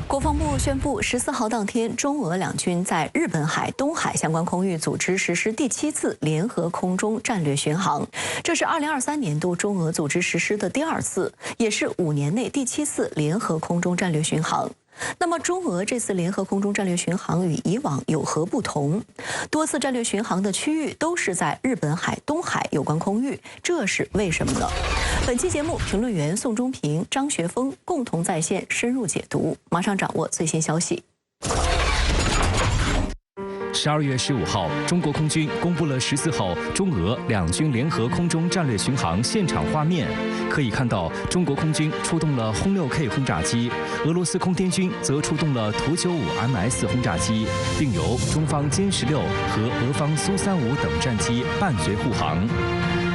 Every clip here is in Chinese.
国防部宣布，14号当天，中俄两军在日本海、东海相关空域组织实施第7次联合空中战略巡航。这是2023年度中俄组织实施的第2次，也是5年内第7次联合空中战略巡航。那么，中俄这次联合空中战略巡航与以往有何不同？多次战略巡航的区域都是在日本海、东海有关空域，这是为什么呢？本期节目，评论员宋中平、张学峰共同在线深入解读，马上掌握最新消息。12月15号，中国空军公布了14号中俄两军联合空中战略巡航现场画面。可以看到，中国空军出动了轰6K 轰炸机，俄罗斯空天军则出动了图95 MS 轰炸机，并由中方歼16和俄方苏35等战机伴随护航。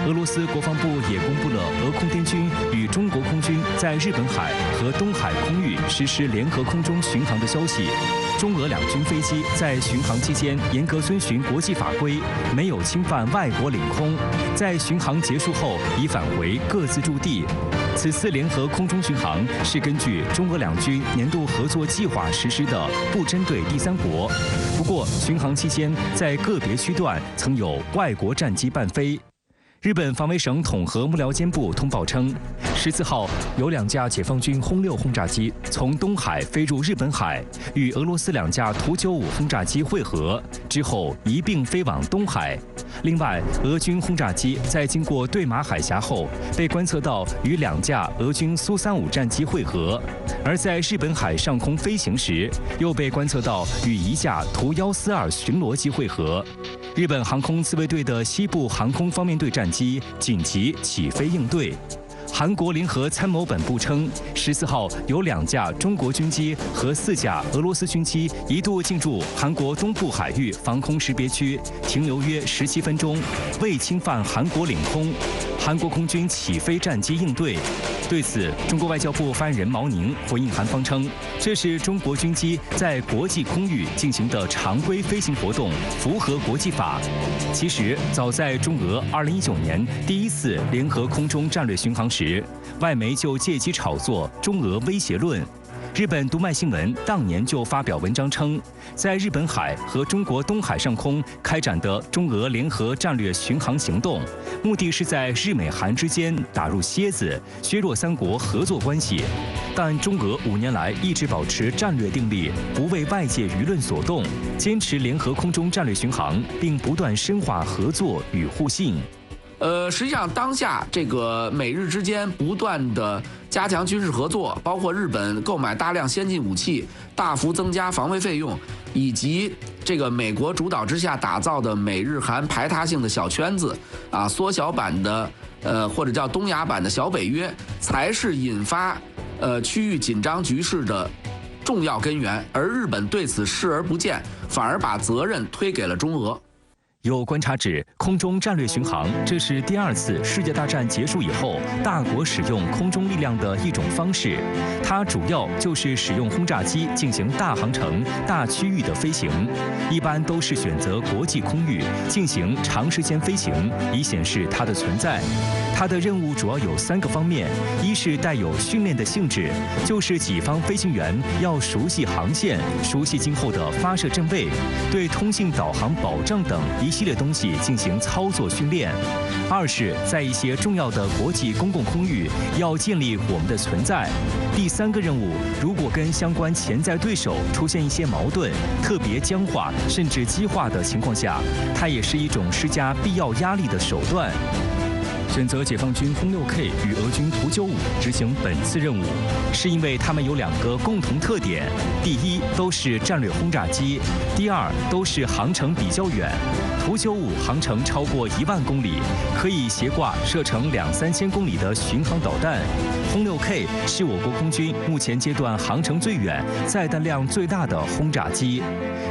俄罗斯国防部也公布了俄空天军与中国空军在日本海和东海空域实施联合空中巡航的消息。中俄两军飞机在巡航期间严格遵循国际法规，没有侵犯外国领空。在巡航结束后，已返回各自驻地。此次联合空中巡航是根据中俄两军年度合作计划实施的，不针对第三国。不过，巡航期间在个别区段曾有外国战机伴飞。日本防卫省统合幕僚监部通报称，14号有2架解放军轰6轰炸机从东海飞入日本海，与俄罗斯2架图95轰炸机会合之后一并飞往东海。另外，俄军轰炸机在经过对马海峡后，被观测到与2架俄军苏35战机会合，而在日本海上空飞行时，又被观测到与1架图142巡逻机会合。日本航空自卫队的西部航空方面队战机紧急起飞应对。韩国联合参谋本部称，14号有2架中国军机和4架俄罗斯军机一度进驻韩国东部海域防空识别区，停留约17分钟，未侵犯韩国领空。韩国空军起飞战机应对。对此，中国外交部发言人毛宁回应韩方称，这是中国军机在国际空域进行的常规飞行活动，符合国际法。其实，早在中俄2019年第1次联合空中战略巡航时，外媒就借机炒作中俄威胁论。日本读卖新闻当年就发表文章称，在日本海和中国东海上空开展的中俄联合战略巡航行动，目的是在日美韩之间打入楔子，削弱3国合作关系。但中俄5年来一直保持战略定力，不为外界舆论所动，坚持联合空中战略巡航，并不断深化合作与互信。实际上，当下这个美日之间不断的加强军事合作，包括日本购买大量先进武器，大幅增加防卫费用，以及这个美国主导之下打造的美日韩排他性的小圈子啊，缩小版的或者叫东亚版的小北约，才是引发区域紧张局势的重要根源。而日本对此视而不见，反而把责任推给了中俄。有观察指，空中战略巡航这是第2次世界大战结束以后，大国使用空中力量的一种方式。它主要就是使用轰炸机进行大航程、大区域的飞行，一般都是选择国际空域进行长时间飞行，以显示它的存在。它的任务主要有3个方面：一是带有训练的性质，就是己方飞行员要熟悉航线、熟悉今后的发射阵位，对通信导航保障等一系列东西进行操作训练；二是在一些重要的国际公共空域要建立我们的存在；第3个任务，如果跟相关潜在对手出现一些矛盾，特别僵化甚至激化的情况下，它也是一种施加必要压力的手段。选择解放军轰6K 与俄军图95执行本次任务，是因为他们有2个共同特点：第一，都是战略轰炸机；第二，都是航程比较远。图95航程超过1万公里，可以斜挂射程2-3千公里的巡航导弹。轰6K 是我国空军目前阶段航程最远、载弹量最大的轰炸机。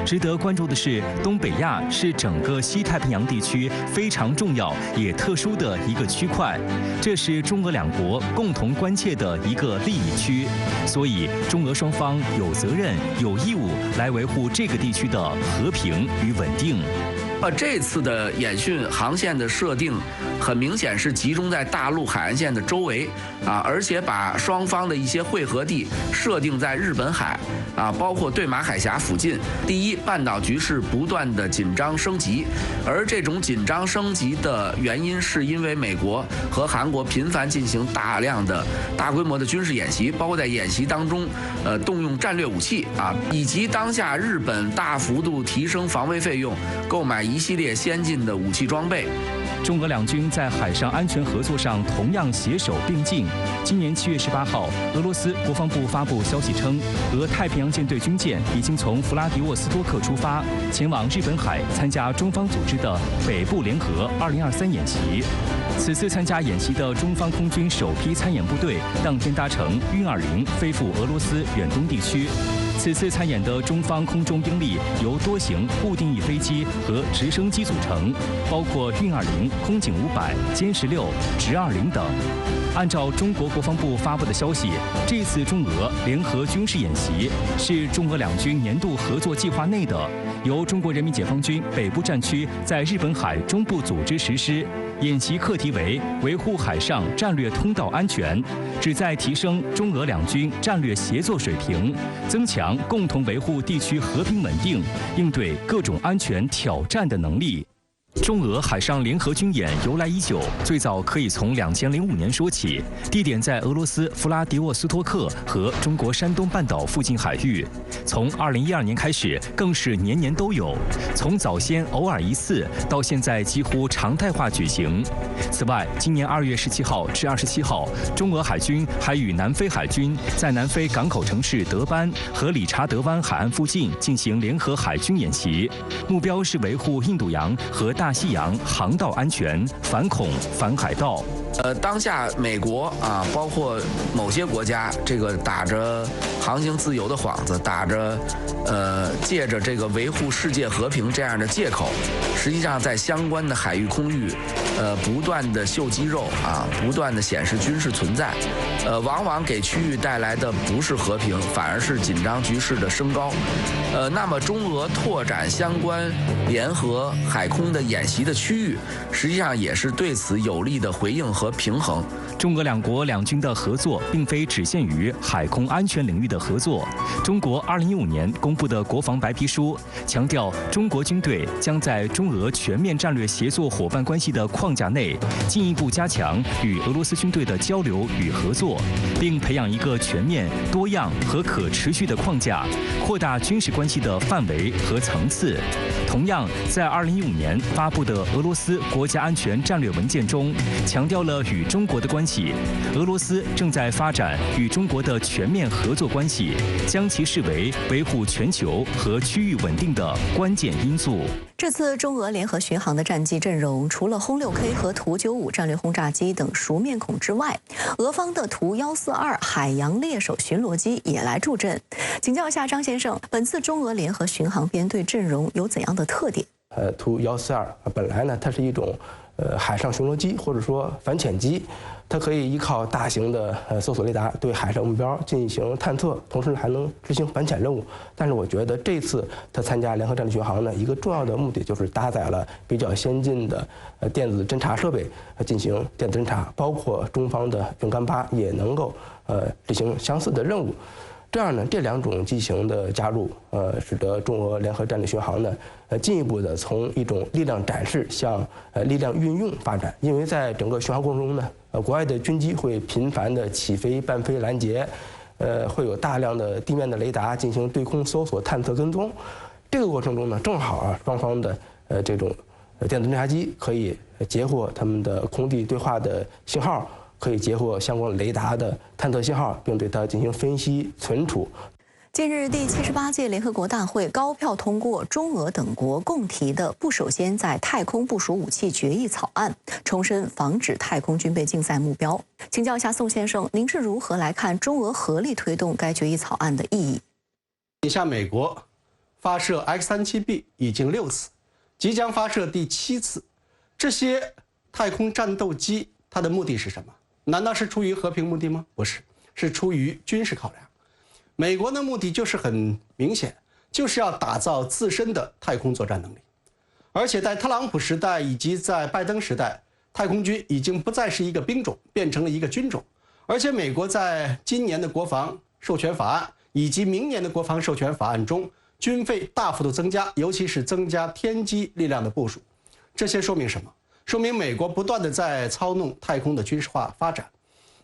值得关注的是，东北亚是整个西太平洋地区非常重要也特殊的一个区块，这是中俄2国共同关切的一个利益区，所以中俄双方有责任、有义务来维护这个地区的和平与稳定。么这次的演训航线的设定，很明显是集中在大陆海岸线的周围而且把双方的一些汇合地设定在日本海包括对马海峡附近。第一，半岛局势不断的紧张升级，而这种紧张升级的原因是因为美国和韩国频繁进行大量的大规模的军事演习，包括在演习当中动用战略武器以及当下日本大幅度提升防卫费用，购买一系列先进的武器装备。中俄两军在海上安全合作上同样携手并进。今年7月18号，俄罗斯国防部发布消息称，俄太平洋舰队军舰已经从弗拉迪沃斯托克出发，前往日本海参加中方组织的北部联合2023演习。此次参加演习的中方空军首批参演部队当天搭乘运20飞赴俄罗斯远东地区。此次参演的中方空中兵力由多型固定翼飞机和直升机组成，包括运20、空警500、歼16、直20等。按照中国国防部发布的消息，这次中俄联合军事演习是中俄两军年度合作计划内的，由中国人民解放军北部战区在日本海中部组织实施。演习课题为维护海上战略通道安全，旨在提升中俄两军战略协作水平，增强共同维护地区和平稳定、应对各种安全挑战的能力。中俄海上联合军演由来已久，最早可以从2005年说起，地点在俄罗斯弗拉迪沃斯托克和中国山东半岛附近海域。从2012年开始，更是年年都有，从早先偶尔一次，到现在几乎常态化举行。此外，今年2月17号至27号，中俄海军还与南非海军在南非港口城市德班和理查德湾海岸附近进行联合海军演习，目标是维护印度洋和大西洋航道安全，反恐反海盗。当下美国包括某些国家，这个打着航行自由的幌子，借着这个维护世界和平这样的借口，实际上在相关的海域空域，不断的秀肌肉不断的显示军事存在，往往给区域带来的不是和平，反而是紧张局势的升高。那么中俄拓展相关联合海空的演习的区域，实际上也是对此有力的回应和平衡。中俄两国两军的合作并非只限于海空安全领域的合作。中国2015年公布的国防白皮书强调，中国军队将在中俄全面战略协作伙伴关系的框架内，进一步加强与俄罗斯军队的交流与合作，并培养一个全面、多样和可持续的框架，扩大军事关系的范围和层次。同样，在2015年发布的俄罗斯国家安全战略文件中，强调了与中国的关系。俄罗斯正在发展与中国的全面合作关系，将其视为维护全球和区域稳定的关键因素。这次中俄联合巡航的战机阵容，除了轰6K 和图95战略轰炸机等熟面孔之外，俄方的图142海洋猎手巡逻机也来助阵。请教一下张先生，本次中俄联合巡航编队阵容有怎样的特点？图142本来呢，它是一种海上巡逻机或者说反潜机，它可以依靠大型的搜索雷达对海上目标进行探测，同时还能执行反潜任务。但是我觉得这次它参加联合战略巡航呢，一个重要的目的就是搭载了比较先进的电子侦察设备进行电子侦察，包括中方的运干8也能够执行相似的任务。这样呢，这两种机型的加入，使得中俄联合战略巡航呢，进一步的从一种力量展示向力量运用发展。因为在整个巡航过程中呢，国外的军机会频繁的起飞、伴飞、拦截，会有大量的地面的雷达进行对空搜索、探测、跟踪。这个过程中呢，正好双方的这种电子侦察机可以截获他们的空地对话的信号。可以截获相关雷达的探测信号，并对它进行分析存储。近日，第78届联合国大会高票通过中俄等国共提的不首先在太空部署武器决议草案，重申防止太空军备竞赛目标。请教一下宋先生，您是如何来看中俄合力推动该决议草案的意义？眼下美国发射 X-37B 已经6次，即将发射第7次。这些太空战斗机，它的目的是什么？难道是出于和平目的吗？不是，是出于军事考量。美国的目的就是很明显，就是要打造自身的太空作战能力。而且在特朗普时代以及在拜登时代，太空军已经不再是一个兵种，变成了一个军种。而且美国在今年的国防授权法案以及明年的国防授权法案中，军费大幅度增加，尤其是增加天基力量的部署。这些说明什么？说明美国不断地在操弄太空的军事化发展。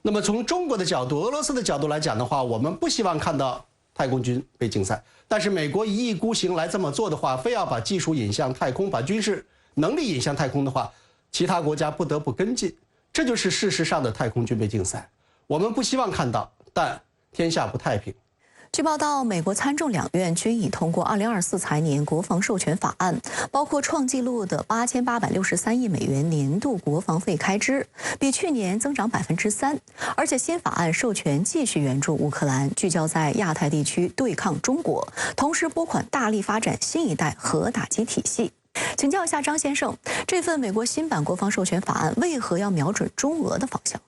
那么从中国的角度、俄罗斯的角度来讲的话，我们不希望看到太空军被竞赛。但是美国一意孤行来这么做的话，非要把技术引向太空，把军事能力引向太空的话，其他国家不得不跟进。这就是事实上的太空军备竞赛。我们不希望看到，但天下不太平。据报道，美国参众两院均已通过2024财年国防授权法案，包括创纪录的8863亿美元年度国防费开支，比去年增长3%。而且新法案授权继续援助乌克兰，聚焦在亚太地区对抗中国，同时拨款大力发展新一代核打击体系。请教一下张先生，这份美国新版国防授权法案为何要瞄准中俄的方向？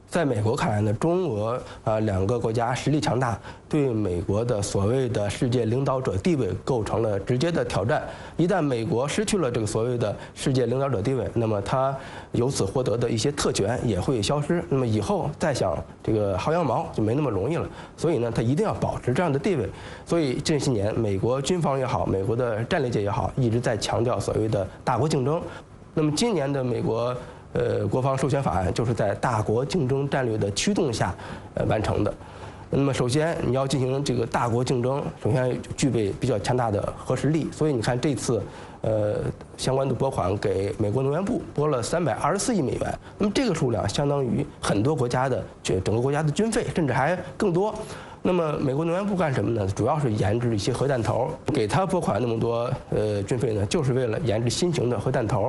在美国看来呢，中俄两个国家实力强大，对美国的所谓的世界领导者地位构成了直接的挑战。一旦美国失去了这个所谓的世界领导者地位，那么它由此获得的一些特权也会消失。那么以后再想这个薅羊毛就没那么容易了。所以呢，它一定要保持这样的地位。所以这些年，美国军方也好，美国的战略界也好，一直在强调所谓的大国竞争。那么今年的美国国防授权法案就是在大国竞争战略的驱动下完成的。那么首先你要进行这个大国竞争，首先具备比较强大的核实力。所以你看这次相关的拨款给美国能源部拨了324亿美元，那么这个数量相当于很多国家的整个国家的军费，甚至还更多。那么美国能源部干什么呢？主要是研制一些核弹头，给他拨款那么多军费呢，就是为了研制新型的核弹头。